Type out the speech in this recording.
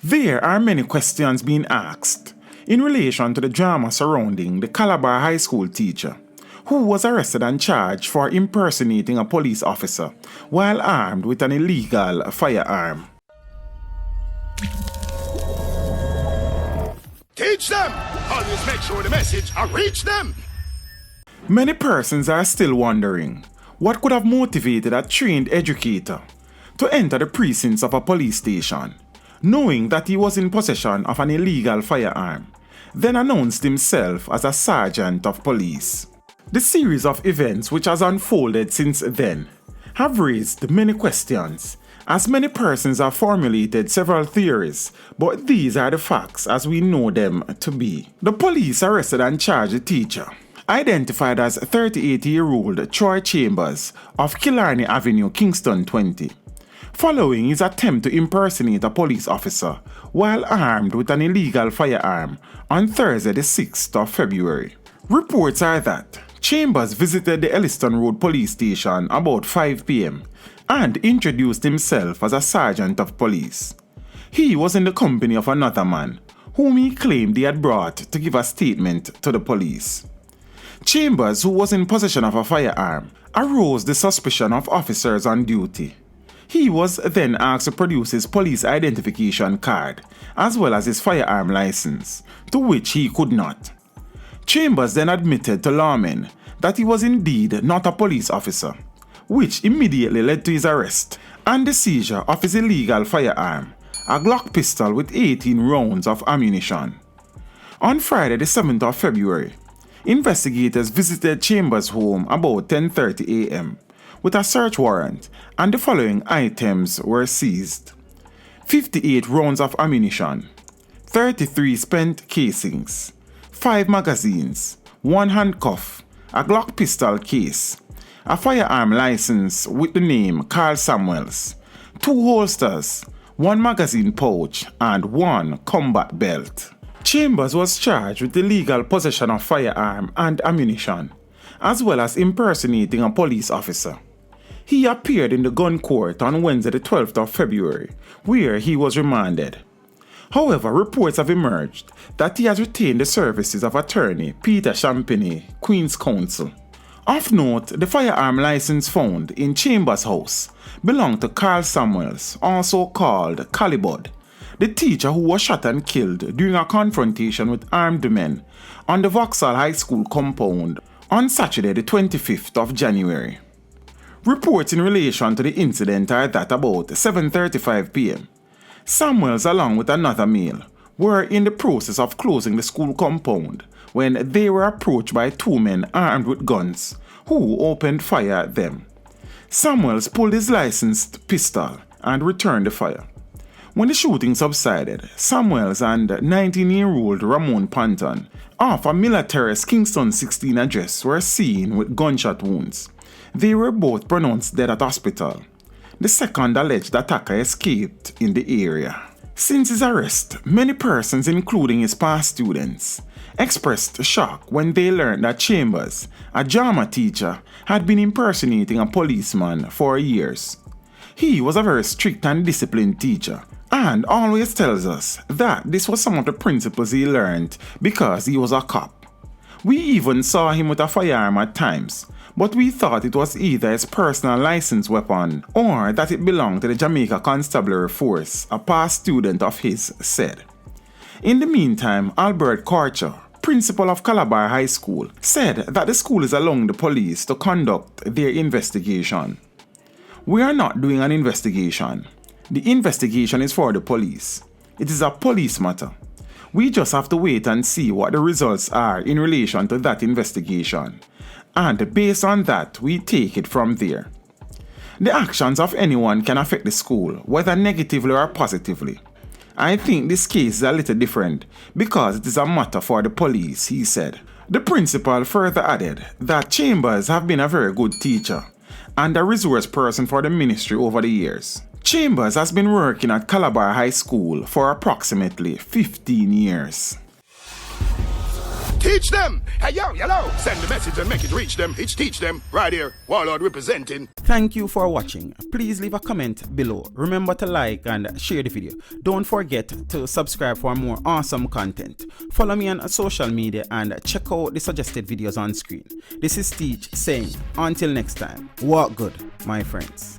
There are many questions being asked in relation to the drama surrounding the Calabar High School teacher, who was arrested and charged for impersonating a police officer while armed with an illegal firearm. Teach them! Always make sure the message reach them! Many persons are still wondering what could have motivated a trained educator to enter the precincts of a police station, knowing that he was in possession of an illegal firearm, then announced himself as a sergeant of police. The series of events which has unfolded since then have raised many questions, as many persons have formulated several theories, but these are the facts as we know them to be. The police arrested and charged the teacher, identified as 38-year-old Troy Chambers of Killarney Avenue, Kingston 20, following his attempt to impersonate a police officer while armed with an illegal firearm on Thursday the 6th of February. Reports are that Chambers visited the Elliston Road police station about 5 p.m. and introduced himself as a sergeant of police. He was in the company of another man, whom he claimed he had brought to give a statement to the police. Chambers, who was in possession of a firearm, aroused the suspicion of officers on duty. He was then asked to produce his police identification card, as well as his firearm license, to which he could not. Chambers then admitted to lawmen that he was indeed not a police officer, which immediately led to his arrest and the seizure of his illegal firearm, a Glock pistol with 18 rounds of ammunition. On Friday the 7th of February, investigators visited Chambers' home about 10:30 a.m. with a search warrant, and the following items were seized: 58 rounds of ammunition, 33 spent casings, 5 magazines, 1 handcuff, a Glock pistol case, a firearm license with the name Carl Samuels, 2 holsters, 1 magazine pouch, and 1 combat belt. Chambers was charged with illegal possession of firearm and ammunition, as well as impersonating a police officer. He appeared in the gun court on Wednesday the 12th of February, where he was remanded. However, reports have emerged that he has retained the services of attorney Peter Champagny, Queen's Counsel. Of note, the firearm license found in Chambers' house belonged to Carl Samuels, also called Calibud, the teacher who was shot and killed during a confrontation with armed men on the Vauxhall High School compound on Saturday the 25th of January. Reports in relation to the incident are that about 7:35 p.m., Samuels, along with another male, were in the process of closing the school compound when they were approached by 2 men armed with guns, who opened fire at them. Samuels pulled his licensed pistol and returned the fire. When the shooting subsided, Samuels and 19-year-old Ramon Panton of a Military's Kingston 16 address were seen with gunshot wounds. They were both pronounced dead at hospital. The second alleged attacker escaped in the area. Since his arrest, many persons, including his past students, expressed shock when they learned that Chambers, a drama teacher, had been impersonating a policeman for years. He was a very strict and disciplined teacher, and always tells us that this was some of the principles he learned because he was a cop. We even saw him with a firearm at times, but we thought it was either his personal licensed weapon or that it belonged to the Jamaica Constabulary Force, a past student of his said. In the meantime, Albert Korcher, principal of Calabar High School, said that the school is allowing the police to conduct their investigation. We are not doing an investigation. The investigation is for the police. It is a police matter. We just have to wait and see what the results are in relation to that investigation. And based on that, we take it from there. The actions of anyone can affect the school, whether negatively or positively. I think this case is a little different because it is a matter for the police, he said. The principal further added that Chambers have been a very good teacher and a resource person for the ministry over the years. Chambers has been working at Calabar High School for approximately 15 years. Teach them. Hey, yo, hello. Send the message and make it reach them. It's teach them. Right here. Warlord representing. Thank you for watching. Please leave a comment below. Remember to like and share the video. Don't forget to subscribe for more awesome content. Follow me on social media and check out the suggested videos on screen. This is Teach saying, until next time, walk good, my friends.